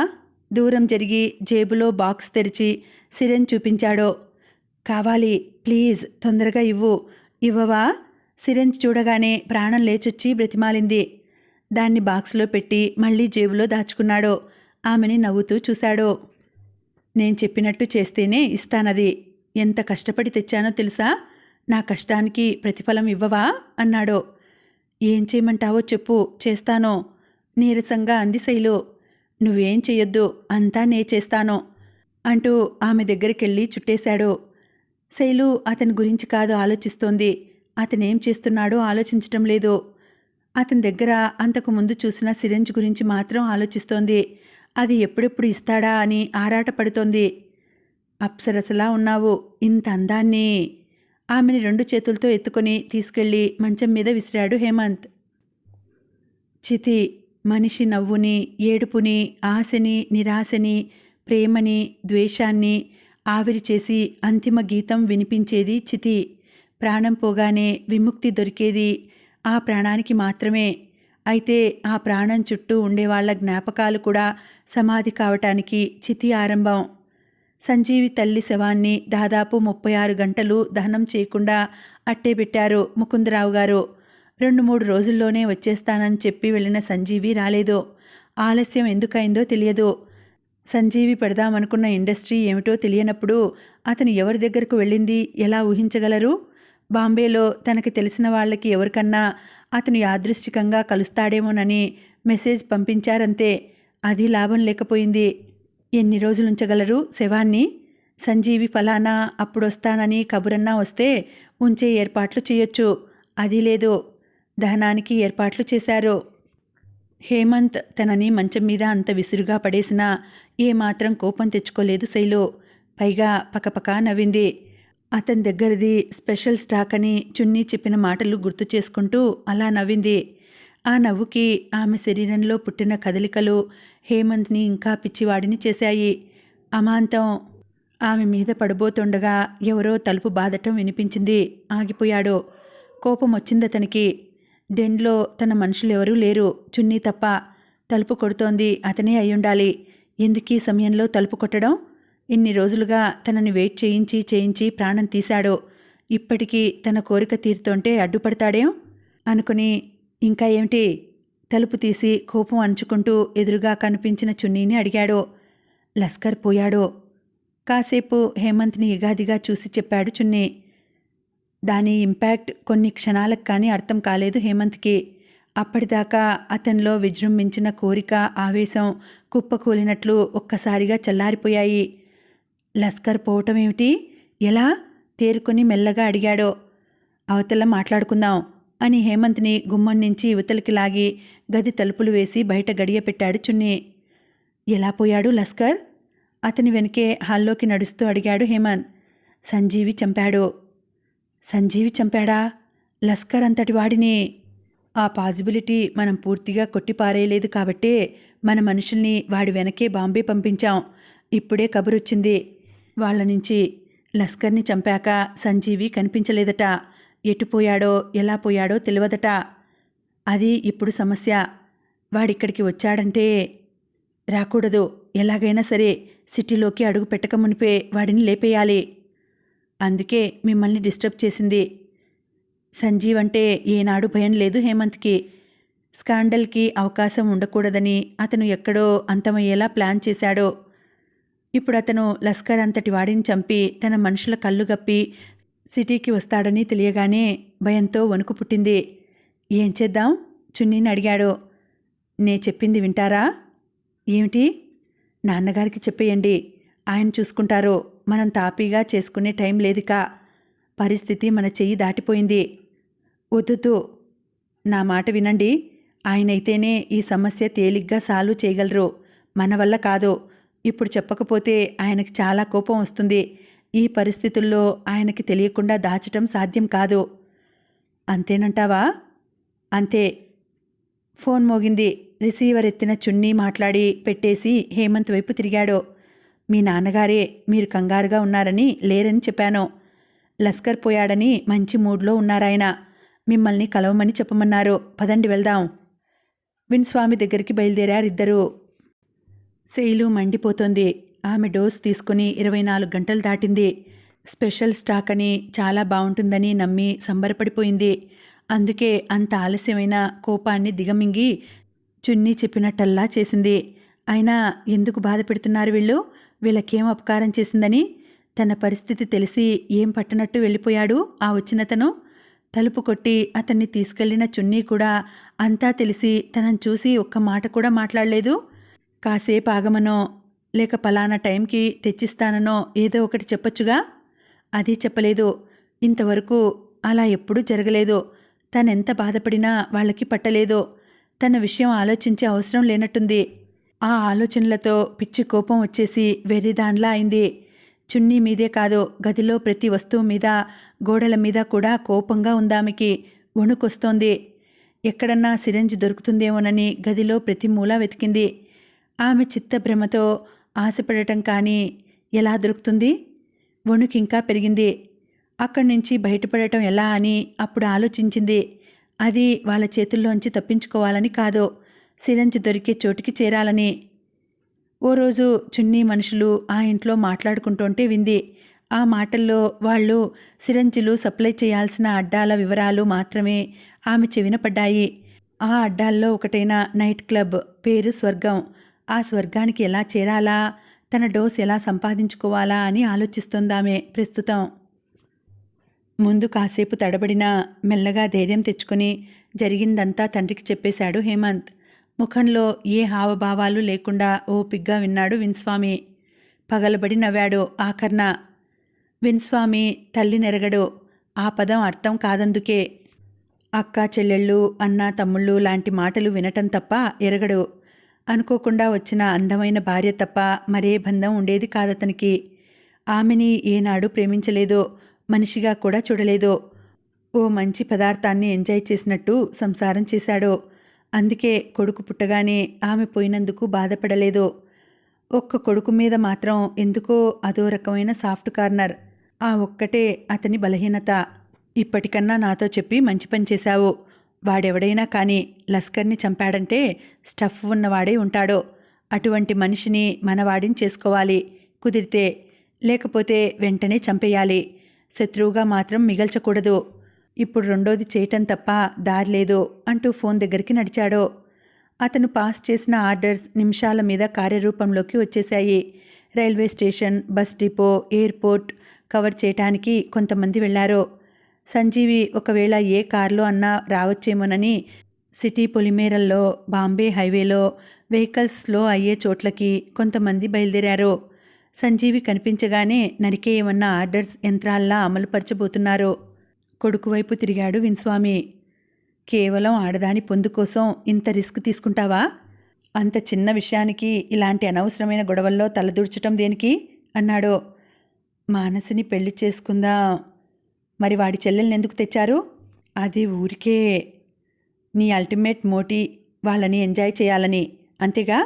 దూరం జరిగి జేబులో బాక్స్ తెరిచి సిరెంజ్ చూపించాడు. కావాలి, ప్లీజ్ తొందరగా ఇవ్వు. ఇవ్వవా? సిరెంజ్ చూడగానే ప్రాణం లేచొచ్చి బ్రతిమాలింది. దాన్ని బాక్స్లో పెట్టి మళ్ళీ జేబులో దాచుకున్నాడు. ఆమెని నవ్వుతూ చూశాడు. నేను చెప్పినట్టు చేస్తేనే ఇస్తానది. ఎంత కష్టపడి తెచ్చానో తెలుసా? నా కష్టానికి ప్రతిఫలం ఇవ్వవా అన్నాడు. ఏం చేయమంటావో చెప్పు, చేస్తాను నీరసంగా అంది శైలు. నువ్వేం చెయ్యొద్దు, అంతా నే చేస్తాను అంటూ ఆమె దగ్గరికెళ్ళి చుట్టేశాడు. శైలు అతని గురించి కాదు ఆలోచిస్తోంది. అతనేం చేస్తున్నాడో ఆలోచించటం లేదు. అతని దగ్గర అంతకు ముందు చూసిన సిరెంజ్ గురించి మాత్రం ఆలోచిస్తోంది. అది ఎప్పుడెప్పుడు ఇస్తాడా అని ఆరాటపడుతోంది. అప్సరసలా ఉన్నావు, ఇంత అందాన్ని. ఆమెని 2 చేతులతో ఎత్తుకొని తీసుకెళ్లి మంచం మీద విసిరాడు హేమంత్. చితి మనిషి నవ్వుని, ఏడుపుని, ఆశని, నిరాశని, ప్రేమని, ద్వేషాన్ని ఆవిరి చేసి అంతిమ గీతం వినిపించేది చితి. ప్రాణం పోగానే విముక్తి దొరికేది ఆ ప్రాణానికి మాత్రమే. అయితే ఆ ప్రాణం చుట్టూ ఉండేవాళ్ల జ్ఞాపకాలు కూడా సమాధి కావటానికి చితి ఆరంభం. సంజీవి తల్లి శవాన్ని దాదాపు 36 గంటలు దహనం చేయకుండా అట్టేబెట్టారు ముకుందరావు గారు. 2-3 రోజుల్లోనే వచ్చేస్తానని చెప్పి వెళ్ళిన సంజీవి రాలేదు. ఆలస్యం ఎందుకైందో తెలియదు. సంజీవి పెడదామనుకున్న ఇండస్ట్రీ ఏమిటో తెలియనప్పుడు అతను ఎవరి దగ్గరకు వెళ్ళింది ఎలా ఊహించగలరు? బాంబేలో తనకి తెలిసిన వాళ్ళకి ఎవరికన్నా అతను యాదృష్టికంగా కలుస్తాడేమోనని మెసేజ్ పంపించారంతే. అది లాభం లేకపోయింది. ఎన్ని రోజులుంచగలరు శవాన్ని? సంజీవి ఫలానా అప్పుడొస్తానని కబురన్నా వస్తే ఉంచే ఏర్పాట్లు చేయొచ్చు. అది లేదు. దహనానికి ఏర్పాట్లు చేశారు. హేమంత్ తనని మంచం మీద అంత విసురుగా పడేసినా ఏమాత్రం కోపం తెచ్చుకోలేదు శైలు. పైగా పకపకా నవ్వింది. అతని దగ్గరది స్పెషల్ స్టాక్ అని చున్నీ చెప్పిన మాటలు గుర్తు చేసుకుంటూ అలా నవ్వింది. ఆ నవ్వుకి ఆమె శరీరంలో పుట్టిన కదలికలు హేమంత్ని ఇంకా పిచ్చివాడిని చేశాయి. అమాంతం ఆమె మీద పడబోతుండగా ఎవరో తలుపు బాదటం వినిపించింది. ఆగిపోయాడు. కోపం వచ్చిందతనికి. డెన్లో తన మనుషులెవరూ లేరు, చున్నీ తప్ప. తలుపు కొడుతోంది అతనే అయ్యుండాలి. ఎందుకీ సమయంలో తలుపు కొట్టడం? ఇన్ని రోజులుగా తనని వెయిట్ చేయించి చేయించి ప్రాణం తీశాడు. ఇప్పటికీ తన కోరిక తీరుతుంటే అడ్డుపడతాడేం అనుకుని, ఇంకా ఏమిటి? తలుపు తీసి కోపం అణుచుకుంటూ ఎదురుగా కనిపించిన చున్నీని అడిగాడు. లస్కర్ పోయాడు. కాసేపు హేమంత్ని ఎగాదిగా చూసి చెప్పాడు చున్నీ. దాని ఇంపాక్ట్ కొన్ని క్షణాలకు కానీ అర్థం కాలేదు హేమంత్కి. అప్పటిదాకా అతనిలో విజృంభించిన కోరిక, ఆవేశం కుప్పకూలినట్లు ఒక్కసారిగా చల్లారిపోయాయి. లస్కర్ పోవటమేమిటి? ఎలా? తేరుకొని మెల్లగా అడిగాడు. అవతల మాట్లాడుకుందాం అని హేమంత్ని గుమ్మం నుంచి యువతలకి లాగి గది తలుపులు వేసి బయట గడియ పెట్టాడు చున్నీ. ఎలా పోయాడు లస్కర్? అతని వెనకే హాల్లోకి నడుస్తూ అడిగాడు హేమంత్. సంజీవి చంపాడు. సంజీవి చంపాడా? లస్కర్ అంతటి వాడిని? ఆ పాజిబిలిటీ మనం పూర్తిగా కొట్టిపారేయలేదు కాబట్టే మన మనుషుల్ని వాడి వెనకే బాంబే పంపించాం. ఇప్పుడే కబురొచ్చింది వాళ్ళ నుంచి. లస్కర్ని చంపాక సంజీవి కనిపించలేదట. ఎటుపోయాడో ఎలా పోయాడో తెలియదట. అది ఇప్పుడు సమస్య. వాడిక్కడికి వచ్చాడంటే రాకూడదు. ఎలాగైనా సరే సిటీలోకి అడుగు పెట్టక మునిపే వాడిని లేపేయాలి. అందుకే మిమ్మల్ని డిస్టర్బ్ చేసింది. సంజీవ్ అంటే ఏనాడు భయం లేదు హేమంత్కి. స్కాండల్కి అవకాశం ఉండకూడదని అతను ఎక్కడో అంతమయ్యేలా ప్లాన్ చేశాడు. ఇప్పుడు అతను లస్కర్ అంతటి వాడిని చంపి తన మనుషుల కళ్ళు గప్పి సిటీకి వస్తాడని తెలియగానే భయంతో వణుకు పుట్టింది. ఏం చేద్దాం? చున్నీని అడిగాడు. నే చెప్పింది వింటారా? ఏమిటి? నాన్నగారికి చెప్పేయండి. ఆయన చూసుకుంటారు. మనం తాపీగా చేసుకునే టైం లేదిక. పరిస్థితి మన చెయ్యి దాటిపోయింది. వద్దు, నా మాట వినండి. ఆయనైతేనే ఈ సమస్య తేలిగ్గా సాల్వ్ చేయగలరు. మన వల్ల కాదు. ఇప్పుడు చెప్పకపోతే ఆయనకి చాలా కోపం వస్తుంది. ఈ పరిస్థితుల్లో ఆయనకి తెలియకుండా దాచటం సాధ్యం కాదు. అంతేనంటావా? అంతే. ఫోన్ మోగింది. రిసీవర్ ఎత్తిన చున్నీ మాట్లాడి పెట్టేసి హేమంత్ వైపు తిరిగాడు. మీ నాన్నగారే, మీరు కంగారుగా ఉన్నారని లేరని చెప్పాను. లస్కర్ పోయాడని మంచి మూడ్లో ఉన్నారాయన. మిమ్మల్ని కలవమని చెప్పమన్నారు. పదండి వెళ్దాం. విన్స్వామి దగ్గరికి బయలుదేరారిద్దరూ. శైలు మండిపోతోంది. ఆమె డోస్ తీసుకుని 24 గంటలు దాటింది. స్పెషల్ స్టాక్ అని, చాలా బాగుంటుందని నమ్మి సంబరపడిపోయింది. అందుకే అంత ఆలస్యమైన కోపాన్ని దిగమింగి చున్నీ చెప్పినట్టల్లా చేసింది. అయినా ఎందుకు బాధ పెడుతున్నారు వీళ్ళు? వీళ్ళకేం అపకారం చేసిందని? తన పరిస్థితి తెలిసి ఏం పట్టనట్టు వెళ్ళిపోయాడు ఆ వచ్చినతను. తలుపు కొట్టి అతన్ని తీసుకెళ్లిన చున్నీ కూడా అంతా తెలిసి తనని చూసి ఒక్క మాట కూడా మాట్లాడలేదు. కాసేపు ఆగమనో లేక పలానా టైంకి తెచ్చిస్తాననో ఏదో ఒకటి చెప్పొచ్చుగా. అది చెప్పలేదు. ఇంతవరకు అలా ఎప్పుడూ జరగలేదు. తనెంత బాధపడినా వాళ్ళకి పట్టలేదు. తన విషయం ఆలోచించే అవసరం లేనట్టుంది. ఆ ఆలోచనలతో పిచ్చి కోపం వచ్చేసి వెర్రిదాన్లా అయింది. చున్నీ మీదే కాదు, గదిలో ప్రతి వస్తువు మీద, గోడల మీద కూడా కోపంగా ఉందామెకి. వణుకొస్తోంది. ఎక్కడన్నా సిరంజ్ దొరుకుతుందేమోనని గదిలో ప్రతి మూల వెతికింది. ఆమె చిత్తభ్రమతో ఆశపడటం కానీ ఎలా దొరుకుతుంది? వణుకింకా పెరిగింది. అక్కడి నుంచి బయటపడటం ఎలా అని అప్పుడు ఆలోచించింది. అది వాళ్ళ చేతుల్లోంచి తప్పించుకోవాలని కాదు, సిరంజ్ దొరికే చోటికి చేరాలని. ఓ రోజు చున్నీ మనుషులు ఆ ఇంట్లో మాట్లాడుకుంటుంటే వింది. ఆ మాటల్లో వాళ్ళు సిరంజిలు సప్లై చేయాల్సిన అడ్డాల వివరాలు మాత్రమే ఆమె చెవిన పడ్డాయి. ఆ అడ్డాల్లో ఒకటైన నైట్ క్లబ్, పేరు స్వర్గం. ఆ స్వర్గానికి ఎలా చేరాలా, తన డోస్ ఎలా సంపాదించుకోవాలా అని ఆలోచిస్తోందామె ప్రస్తుతం. ముందు కాసేపు తడబడినా మెల్లగా ధైర్యం తెచ్చుకొని జరిగిందంతా తండ్రికి చెప్పేశాడు హేమంత్. ముఖంలో ఏ హావభావాలు లేకుండా ఓపిగ్గా విన్నాడు విన్స్వామి. పగలబడి నవ్వాడు ఆఖర్న. విన్స్వామి తల్లి నెరగడు. ఆ పదం అర్థం కాదందుకే. అక్క చెల్లెళ్ళు, అన్న తమ్ముళ్ళు లాంటి మాటలు వినటం తప్ప ఎరగడు. అనుకోకుండా వచ్చిన అందమైన భార్య తప్ప మరే బంధం ఉండేది కాదతనికి. ఆమెని ఏనాడు ప్రేమించలేదు, మనిషిగా కూడా చూడలేదు. ఓ మంచి పదార్థాన్ని ఎంజాయ్ చేసినట్టు సంసారం చేశాడు. అందుకే కొడుకు పుట్టగానే ఆమె పోయినందుకు బాధపడలేదు. ఒక్క కొడుకు మీద మాత్రం ఎందుకో అదో రకమైన సాఫ్ట్ కార్నర్. ఆ ఒక్కటే అతని బలహీనత. ఇప్పటికన్నా నాతో చెప్పి మంచి పని చేశావు. వాడెవడైనా కానీ లస్కర్ని చంపాడంటే స్టఫ్ ఉన్నవాడే ఉంటాడో. అటువంటి మనిషిని మనవాడిని చేసుకోవాలి కుదిరితే, లేకపోతే వెంటనే చంపేయాలి. శత్రువుగా మాత్రం మిగల్చకూడదు. ఇప్పుడు రెండోది చేయటం తప్ప దారి లేదు అంటూ ఫోన్ దగ్గరికి నడిచాడు. అతను పాస్ చేసిన ఆర్డర్స్ నిమిషాల మీద కార్యరూపంలోకి వచ్చేశాయి. Railway station, bus depot, airport cover చేయటానికి కొంతమంది వెళ్లారు. సంజీవి ఒకవేళ ఏ కారులో అన్నా రావచ్చేమోనని సిటీ పొలిమేరల్లో, బాంబే హైవేలో వెహికల్స్ స్లో అయ్యే చోట్లకి కొంతమంది బయలుదేరారు. సంజీవి కనిపించగానే నరికేయమన్న ఆర్డర్స్ యంత్రాల్లా అమలుపరచబోతున్నారు. కొడుకు వైపు తిరిగాడు విన్స్వామి. కేవలం ఆడదాని పొందు కోసం ఇంత రిస్క్ తీసుకుంటావా? అంత చిన్న విషయానికి ఇలాంటి అనవసరమైన గొడవల్లో తలదూర్చటం దేనికి అన్నాడు. మానసిని పెళ్లి చేసుకుందా. మరి వాడి చెల్లెల్ని ఎందుకు తెచ్చారు? అది ఊరికే నీ అల్టిమేట్ మోటి వాళ్ళని ఎంజాయ్ చేయాలని, అంతేగా?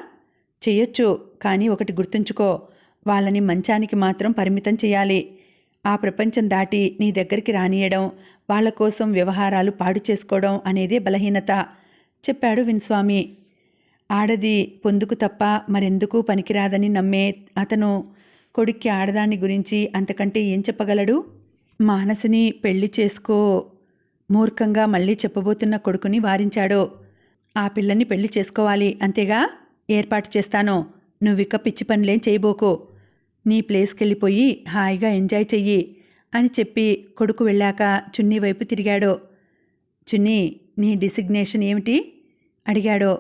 చెయ్యొచ్చు, కానీ ఒకటి గుర్తుంచుకో, వాళ్ళని మంచానికి మాత్రం పరిమితం చేయాలి. ఆ ప్రపంచం దాటి నీ దగ్గరికి రానియడం, వాళ్ల కోసం వ్యవహారాలు పాడు చేసుకోవడం అనేదే బలహీనత చెప్పాడు విన్స్వామి. ఆడది పొందుకు తప్ప మరెందుకు పనికిరాదని నమ్మే అతను కొడుక్కి ఆడదాన్ని గురించి అంతకంటే ఏం చెప్పగలడు? మానసిని పెళ్లి చేసుకో మూర్ఖంగా మళ్ళీ చెప్పబోతున్న కొడుకుని వారించాడు. ఆ పిల్లని పెళ్లి చేసుకోవాలి, అంతేగా? ఏర్పాటు చేస్తాను. నువ్విక పిచ్చి పనులేం చేయబోకు. నీ ప్లేస్కెళ్ళిపోయి హాయిగా ఎంజాయ్ చెయ్యి అని చెప్పి కొడుకు వెళ్ళాక చున్నీ వైపు తిరిగాడు. చున్నీ, నీ డిసిగ్నేషన్ ఏమిటి అడిగాడు.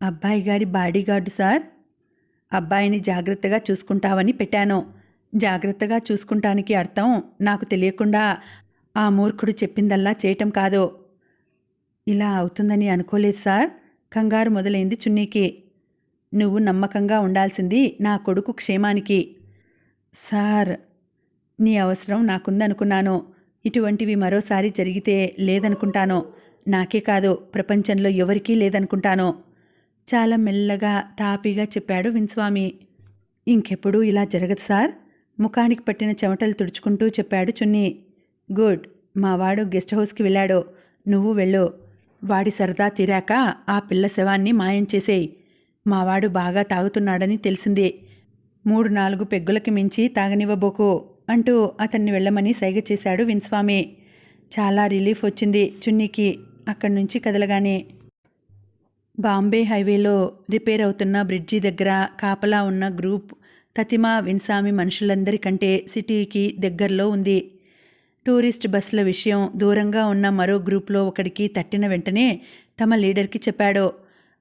అబ్బాయి గారి బాడీగార్డు సార్. అబ్బాయిని జాగ్రత్తగా చూసుకుంటావని పెట్టాను. జాగ్రత్తగా చూసుకుంటానికి అర్థం నాకు తెలియకుండా ఆ మూర్ఖుడు చెప్పిందల్లా చేయటం కాదు. ఇలా అవుతుందని అనుకోలేదు సార్. కంగారు మొదలైంది చున్నీకి. నువ్వు నమ్మకంగా ఉండాల్సింది నా కొడుకు క్షేమానికి. సార్, నీ అవసరం నాకుందనుకున్నాను. ఇటువంటివి మరోసారి జరిగితే లేదనుకుంటాను. నాకే కాదు, ప్రపంచంలో ఎవరికీ లేదనుకుంటాను. చాలా మెల్లగా తాపీగా చెప్పాడు విన్స్వామి. ఇంకెప్పుడూ ఇలా జరగదు సార్. ముఖానికి పట్టిన చెమటలు తుడుచుకుంటూ చెప్పాడు చున్నీ. గుడ్. మావాడు గెస్ట్ హౌస్కి వెళ్ళాడు. నువ్వు వెళ్ళు. వాడి సరదా తీరాక ఆ పిల్ల శవాన్ని మాయం చేసేయి. మావాడు బాగా తాగుతున్నాడని తెలిసింది. 3-4 పెగ్గులకి మించి తాగనివ్వబోకు అంటూ అతన్ని వెళ్ళమని సైగ చేశాడు విన్స్వామి. చాలా రిలీఫ్ వచ్చింది చున్నీకి అక్కడి నుంచి కదలగానే. బాంబే హైవేలో రిపేర్ అవుతున్న బ్రిడ్జి దగ్గర కాపలా ఉన్న గ్రూప్ తతిమా విన్స్వామి మనుషులందరికంటే సిటీకి దగ్గరలో ఉంది. టూరిస్ట్ బస్సుల విషయం దూరంగా ఉన్న మరో గ్రూప్లో ఒకడికి తట్టిన వెంటనే తమ లీడర్కి చెప్పాడు.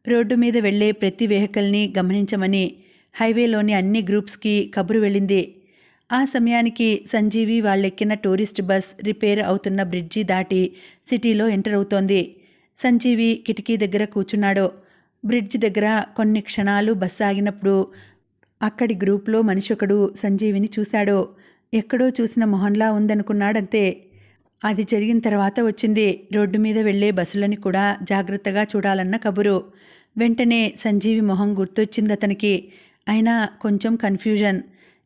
రోడ్డు మీద వెళ్లే ప్రతి వెహికల్ని గమనించమని హైవేలోని అన్ని గ్రూప్స్కి కబురు వెళ్ళింది. ఆ సమయానికి సంజీవి వాళ్ళెక్కిన టూరిస్ట్ బస్ రిపేర్ అవుతున్న బ్రిడ్జి దాటి సిటీలో ఎంటర్ అవుతోంది. సంజీవి కిటికీ దగ్గర కూర్చున్నాడు. బ్రిడ్జి దగ్గర కొన్ని క్షణాలు బస్సు ఆగినప్పుడు అక్కడి గ్రూప్లో మనిషొకడు సంజీవిని చూశాడు. ఎక్కడో చూసిన మొహంలా ఉందనుకున్నాడంతే. అది జరిగిన తర్వాత వచ్చింది రోడ్డు మీద వెళ్లే బస్సులని కూడా జాగ్రత్తగా చూడాలన్న కబురు. వెంటనే సంజీవి మొహం గుర్తొచ్చిందతనికి. అయినా కొంచెం కన్ఫ్యూజన్.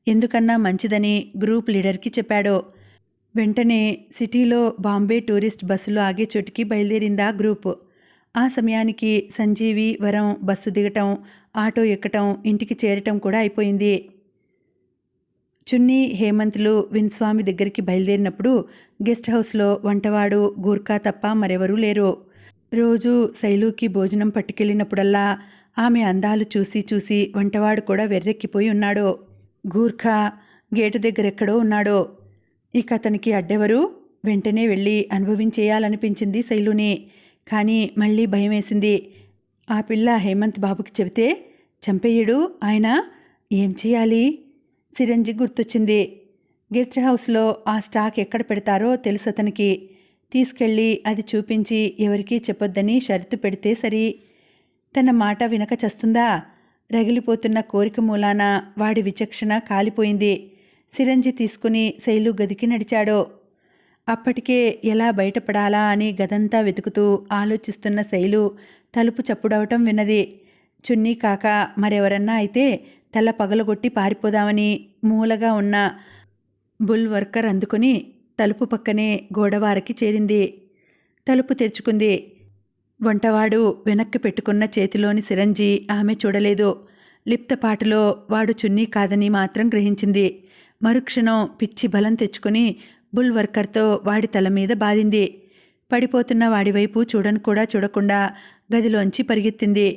ఎందుకన్నా మంచిదని గ్రూప్ లీడర్కి చెప్పాడు. వెంటనే సిటీలో బాంబే టూరిస్ట్ బస్సులు ఆగే చోటుకి బయలుదేరిందా గ్రూప్. ఆ సమయానికి సంజీవి వరం బస్సు దిగటం, ఆటో ఎక్కటం, ఇంటికి చేరటం కూడా అయిపోయింది. చున్నీ, హేమంత్లు విన్స్వామి దగ్గరికి బయలుదేరినప్పుడు గెస్ట్ హౌస్లో వంటవాడు గూర్ఖా తప్ప మరెవరూ లేరు. రోజు శైలుకి భోజనం పట్టుకెళ్ళినప్పుడల్లా ఆమె అందాలు చూసి చూసి వంటవాడు కూడా వెర్రెక్కిపోయి ఉన్నాడు. గూర్ఖా గేటు దగ్గరెక్కడో ఉన్నాడు. ఇక అతనికి అడ్డెవరు? వెంటనే వెళ్ళి అనుభవించేయాలనిపించింది శైలుని. కానీ మళ్ళీ భయం వేసింది. ఆ పిల్ల హేమంత్ బాబుకి చెబితే చంపేయడు ఆయన. ఏం చేయాలి? సిరంజి గుర్తొచ్చింది. గెస్ట్ హౌస్లో ఆ స్టాక్ ఎక్కడ పెడతారో తెలుసు అతనికి. తీసుకెళ్ళి అది చూపించి ఎవరికీ చెప్పొద్దని షరతు పెడితే సరి. తన మాట వినక చస్తుందా? రగిలిపోతున్న కోరిక మూలాన వాడి విచక్షణ కాలిపోయింది. సిరంజి తీసుకుని శైలు గదికి నడిచాడు. అప్పటికే ఎలా బయటపడాలా అని గదంతా వెతుకుతూ ఆలోచిస్తున్న శైలు తలుపు చప్పుడవటం విన్నది. చున్నీ కాక మరెవరన్నా అయితే తల పగలగొట్టి పారిపోదామని మూలగా ఉన్న బుల్ వర్కర్ అందుకుని తలుపు పక్కనే గోడవారకి చేరింది. తలుపు తెరుచుకుంది. వంటవాడు వెనక్కి పెట్టుకున్న చేతిలోని సిరంజి ఆమె చూడలేదు. లిప్తపాటులో వాడు చున్నీ కాదని మాత్రం గ్రహించింది. మరుక్షణం పిచ్చి బలం తెచ్చుకుని బుల్ వర్కర్తో వాడి తల మీద బాదింది. పడిపోతున్న వాడివైపు చూడను కూడా చూడకుండా గదిలోంచి పరిగెత్తింది.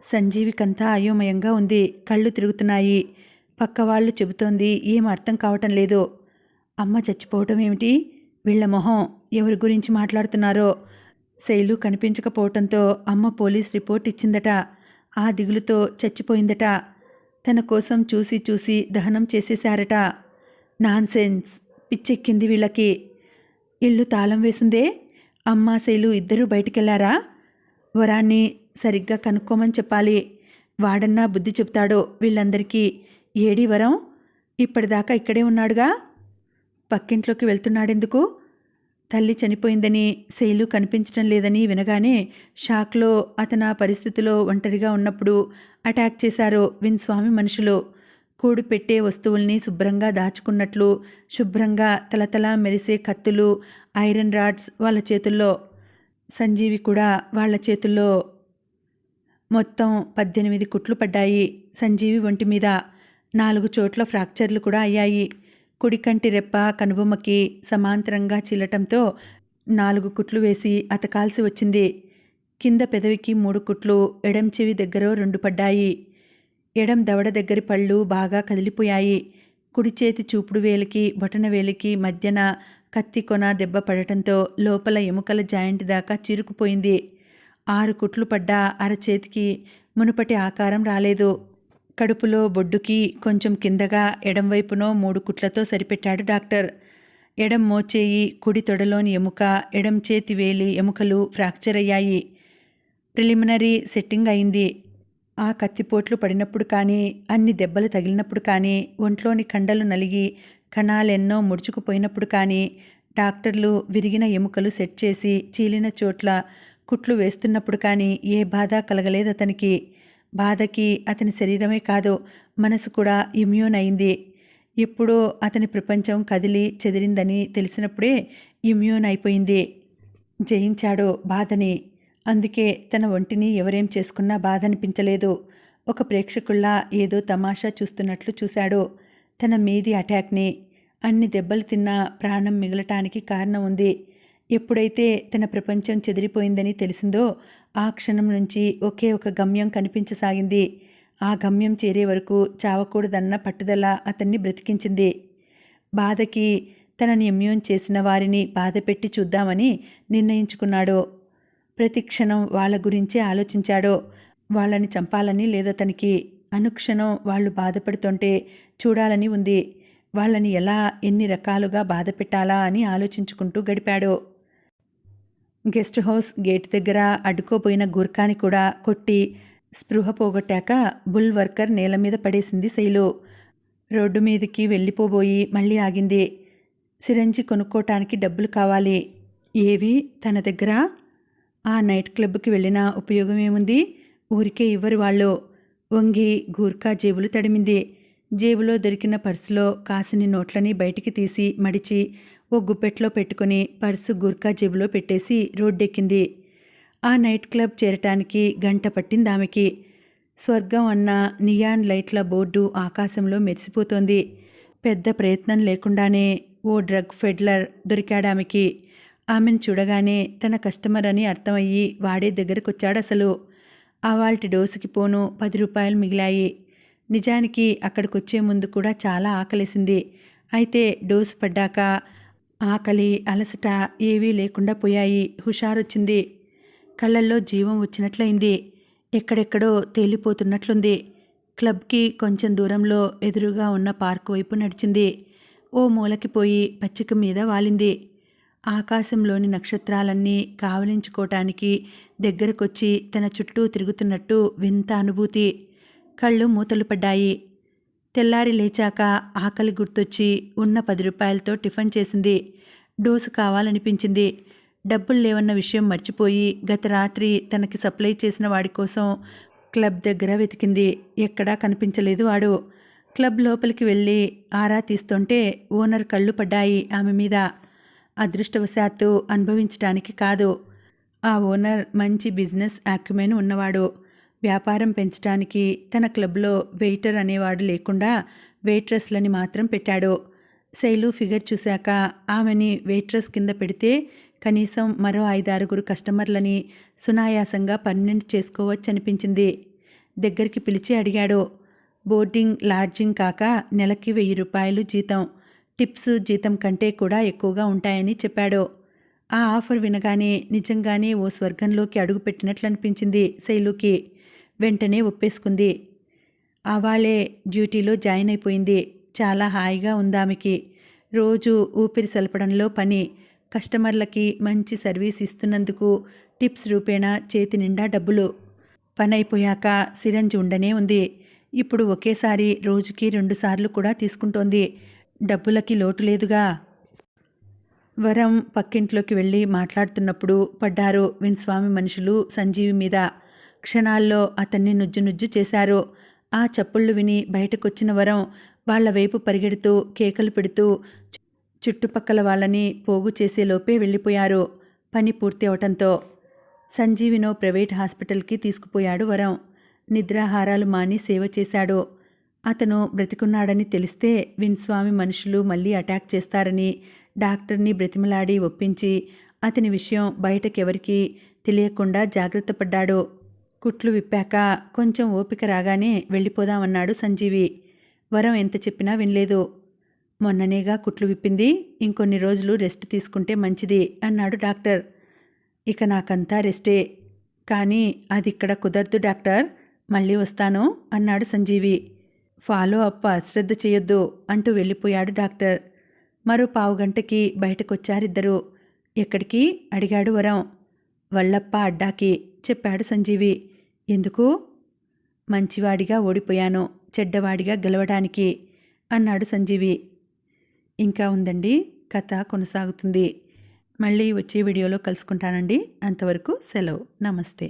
సంజీవికంతా అయోమయంగా ఉంది. కళ్ళు తిరుగుతున్నాయి. పక్కవాళ్లు చెబుతోంది ఏం అర్థం కావటం లేదు. అమ్మ చచ్చిపోవటం ఏమిటి? వీళ్ల మొహం ఎవరి గురించి మాట్లాడుతున్నారో. శైలు కనిపించకపోవటంతో అమ్మ పోలీస్ రిపోర్ట్ ఇచ్చిందట. ఆ దిగులుతో చచ్చిపోయిందట. తన కోసం చూసి చూసి దహనం చేసేశారట. నాన్సెన్స్! పిచ్చెక్కింది వీళ్ళకి. ఇల్లు తాళం వేసిందే. అమ్మ శైలు ఇద్దరూ బయటికెళ్లారా? వరాన్ని సరిగ్గా కనుక్కోమని చెప్పాలి. వాడన్నా బుద్ధి చెప్తాడో వీళ్ళందరికీ. ఏడీ వరం? ఇప్పటిదాకా ఇక్కడే ఉన్నాడుగా. పక్కింట్లోకి వెళ్తున్నాడెందుకు? తల్లి చనిపోయిందని, శైలు కనిపించడం లేదని వినగానే షాక్లో అతను ఆ పరిస్థితిలో ఒంటరిగా ఉన్నప్పుడు అటాక్ చేశారు విన్స్వామి మనుషులు. కూడు పెట్టే వస్తువుల్ని శుభ్రంగా దాచుకున్నట్లు శుభ్రంగా తలతలా మెరిసే కత్తులు, ఐరన్ రాడ్స్ వాళ్ళ చేతుల్లో. సంజీవి కూడా వాళ్ళ చేతుల్లో. మొత్తం 18 కుట్లు పడ్డాయి సంజీవి ఒంటి మీద. 4 చోట్ల ఫ్రాక్చర్లు కూడా అయ్యాయి. కుడికంటి రెప్ప కనుబొమ్మకి సమాంతరంగా చీలటంతో 4 కుట్లు వేసి అతకాల్సి వచ్చింది. కింద పెదవికి 3 కుట్లు, ఎడం చెవి దగ్గర 2 పడ్డాయి. ఎడం దవడ దగ్గరి పళ్ళు బాగా కదిలిపోయాయి. కుడి చేతి చూపుడు వేలికి బొటన వేలికి మధ్యన కత్తి కొన దెబ్బ పడటంతో లోపల ఎముకల జాయింట్ దాకా చీరుకుపోయింది. 6 కుట్లు పడ్డా అరచేతికి మునుపటి ఆకారం రాలేదు. కడుపులో బొడ్డుకి కొంచెం కిందగా ఎడంవైపునో 3 కుట్లతో సరిపెట్టాడు డాక్టర్. ఎడం మోచేయి, కుడి తొడలోని ఎముక, ఎడం చేతి వేలి ఎముకలు ఫ్రాక్చర్ అయ్యాయి. ప్రిలిమినరీ సెట్టింగ్ అయింది. ఆ కత్తిపోట్లు పడినప్పుడు కానీ, అన్ని దెబ్బలు తగిలినప్పుడు కానీ, ఒంట్లోని కండలు నలిగి కణాలెన్నో ముడుచుకుపోయినప్పుడు కానీ, డాక్టర్లు విరిగిన ఎముకలు సెట్ చేసి చీలిన చోట్ల కుట్లు వేస్తున్నప్పుడు కానీ ఏ బాధ కలగలేదతనికి. బాధకి అతని శరీరమే కాదు, మనసు కూడా ఇమ్యూన్ అయింది. ఎప్పుడో అతని ప్రపంచం కదిలి చెదిరిందని తెలిసినప్పుడే ఇమ్యూన్ అయిపోయింది. జయించాడు బాధని. అందుకే తన ఒంటిని ఎవరేం చేసుకున్నా బాధ అనిపించలేదు. ఒక ప్రేక్షకుల్లా ఏదో తమాషా చూస్తున్నట్లు చూశాడు తన మీది అటాక్ని. అన్ని దెబ్బలు తిన్నా ప్రాణం మిగలటానికి కారణం ఉంది. ఎప్పుడైతే తన ప్రపంచం చెదిరిపోయిందని తెలిసిందో ఆ క్షణం నుంచి ఒకే ఒక గమ్యం కనిపించసాగింది. ఆ గమ్యం చేరే వరకు చావకూడదన్న పట్టుదల అతన్ని బ్రతికించింది. బాధకి తనని ఇమ్యూన్ చేసిన వారిని బాధపెట్టి చూద్దామని నిర్ణయించుకున్నాడు. ప్రతి క్షణం వాళ్ళ గురించే ఆలోచించాడు. వాళ్ళని చంపాలని లేదతనికి. అనుక్షణం వాళ్ళు బాధపడుతుంటే చూడాలని ఉంది. వాళ్ళని ఎలా ఎన్ని రకాలుగా బాధ పెట్టాలా అని ఆలోచించుకుంటూ గడిపాడు. గెస్ట్ హౌస్ గేటు దగ్గర అడ్డుకోపోయిన గూర్ఖాని కూడా కొట్టి స్పృహ పోగొట్టాక బుల్ వర్కర్ నేల మీద పడేసింది శైలు. రోడ్డు మీదకి వెళ్ళిపోబోయి మళ్ళీ ఆగింది. సిరంజి కొనుక్కోటానికి డబ్బులు కావాలి. ఏవి తన దగ్గర? ఆ నైట్ క్లబ్కి వెళ్ళినా ఉపయోగం ఏముంది? ఊరికే ఇవ్వరు వాళ్ళు. వంగి గూర్ఖా జేబులు తడిమింది. జేబులో దొరికిన పర్సులో కాసిని నోట్లని బయటికి తీసి మడిచి ఓ గుప్పెట్లో పెట్టుకుని పర్సు గూర్ఖా జేబులో పెట్టేసి రోడ్డెక్కింది. ఆ నైట్ క్లబ్ చేరటానికి గంట పట్టింది ఆమెకి. స్వర్గం అన్న నియాన్ లైట్ల బోర్డు ఆకాశంలో మెరిసిపోతోంది. పెద్ద ప్రయత్నం లేకుండానే ఓ డ్రగ్ ఫెడ్లర్ దొరికాడామెకి. ఆమెను చూడగానే తన కస్టమర్ అని అర్థమయ్యి వాడే దగ్గరకొచ్చాడసలు. అవాల్టి డోసుకి పోను 10 రూపాయలు మిగిలాయి. నిజానికి అక్కడికొచ్చే ముందు కూడా చాలా ఆకలేసింది. అయితే డోసు పడ్డాక ఆకలి, అలసట ఏవీ లేకుండా పోయాయి. హుషారొచ్చింది. కళ్ళల్లో జీవం వచ్చినట్లయింది. ఎక్కడెక్కడో తేలిపోతున్నట్లుంది. క్లబ్కి కొంచెం దూరంలో ఎదురుగా ఉన్న పార్కు వైపు నడిచింది. ఓ మూలకి పోయి పచ్చిక మీద వాలింది. ఆకాశంలోని నక్షత్రాలన్నీ కావలించుకోటానికి దగ్గరకొచ్చి తన చుట్టూ తిరుగుతున్నట్టు వింత అనుభూతి. కళ్ళు మూతలు పడ్డాయి. తెల్లారి లేచాక ఆకలి గుర్తొచ్చి ఉన్న 10 రూపాయలతో టిఫిన్ చేసింది. డోసు కావాలనిపించింది. డబ్బులు లేవన్న విషయం మర్చిపోయి గత రాత్రి తనకి సప్లై చేసిన వాడి కోసం క్లబ్ దగ్గర వెతికింది. ఎక్కడా కనిపించలేదు వాడు. క్లబ్ లోపలికి వెళ్ళి ఆరా తీస్తుంటే ఓనర్ కళ్ళు పడ్డాయి ఆమె మీద. అదృష్టవశాత్తు అనుభవించటానికి కాదు. ఆ ఓనర్ మంచి బిజినెస్ యాక్యుమెన్ ఉన్నవాడు. వ్యాపారం పెంచడానికి తన క్లబ్లో వెయిటర్ అనేవాడు లేకుండా వెయిట్రెస్లని మాత్రం పెట్టాడు. శైలు ఫిగర్ చూశాక ఆమెని వెయిట్రెస్ కింద పెడితే కనీసం మరో 5-6 కస్టమర్లని సునాయాసంగా పర్మనెంట్ చేసుకోవచ్చనిపించింది. దగ్గరికి పిలిచి అడిగాడు. బోర్డింగ్ లాడ్జింగ్ కాక నెలకి 1000 రూపాయలు జీతం, టిప్స్ జీతం కంటే కూడా ఎక్కువగా ఉంటాయని చెప్పాడు. ఆ ఆఫర్ వినగానే నిజంగానే ఓ స్వర్గంలోకి అడుగుపెట్టినట్లు అనిపించింది శైలుకి. వెంటనే ఒప్పేసుకుంది. ఆవాళే డ్యూటీలో జాయిన్ అయిపోయింది. చాలా హాయిగా ఉందామెకి. రోజు ఊపిరి సలపడంలో పని, కస్టమర్లకి మంచి సర్వీస్ ఇస్తున్నందుకు టిప్స్ రూపేణా చేతి నిండా డబ్బులు. పనైపోయాక సిరంజి ఉండనే ఉంది. ఇప్పుడు ఒకేసారి రోజుకి 2 సార్లు కూడా తీసుకుంటోంది. డబ్బులకి లోటు లేదుగా. వరం పక్కింట్లోకి వెళ్ళి మాట్లాడుతున్నప్పుడు పడ్డారు విన్స్వామి మనుషులు సంజీవి మీద. క్షణాల్లో అతన్ని నుజ్జు చేశారు. ఆ చప్పుళ్ళు విని బయటకొచ్చిన వరం వాళ్ల వైపు పరిగెడుతూ కేకలు పెడుతూ చుట్టుపక్కల వాళ్ళని పోగు చేసేలోపే వెళ్ళిపోయారు. పని పూర్తి అవటంతో సంజీవినో ప్రైవేట్ హాస్పిటల్కి తీసుకుపోయాడు వరం. నిద్రాహారాలు మాని సేవ చేశాడు. అతను బ్రతికున్నాడని తెలిస్తే విన్స్వామి మనుషులు మళ్ళీ అటాక్ చేస్తారని డాక్టర్ని బ్రతిమలాడి ఒప్పించి అతని విషయం బయటకెవరికీ తెలియకుండా జాగ్రత్త పడ్డాడు. కుట్లు విప్పాక కొంచెం ఓపిక రాగానే వెళ్ళిపోదామన్నాడు సంజీవి. వరం ఎంత చెప్పినా వినలేదు. మొన్ననేగా కుట్లు విప్పింది, ఇంకొన్ని రోజులు రెస్ట్ తీసుకుంటే మంచిది అన్నాడు డాక్టర్. ఇక నాకంతా రెస్టే, కానీ అది ఇక్కడ కుదరదు డాక్టర్, మళ్ళీ వస్తాను అన్నాడు సంజీవి. ఫాలో అప్ అశ్రద్ధ చేయొద్దు అంటూ వెళ్ళిపోయాడు డాక్టర్. మరో పావుగంటకి బయటకొచ్చారిద్దరూ. ఎక్కడికి అడిగాడు వరం. వల్లప్ప అడ్డాకి చెప్పాడు సంజీవి. ఎందుకు? మంచివాడిగా ఓడిపోయాను, చెడ్డవాడిగా గెలవడానికి అన్నాడు సంజీవి. ఇంకా ఉందండి, కథ కొనసాగుతుంది. మళ్ళీ వచ్చే వీడియోలో కలుసుకుంటానండి. అంతవరకు సెలవు. నమస్తే.